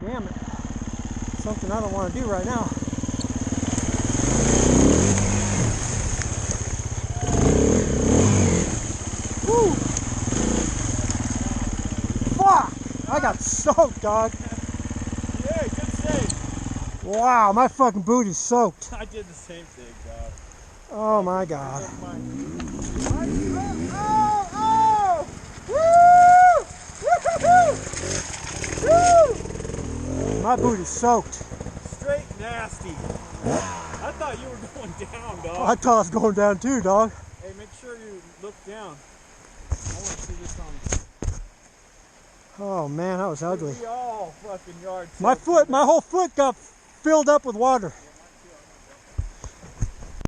damn it. Something I don't want to do right now. Woo! Fuck! I got soaked, dog. Yeah, good save. Wow, my fucking boot is soaked. I did the same thing, dog. Oh my god. Oh! Woo! Woo! My boot is soaked. Straight nasty. I thought you were going down, dog. I thought I was going down too, dog. Hey, make sure you look down. I want to see this on. Oh man, that was ugly. We all fucking yard. My whole foot got filled up with water.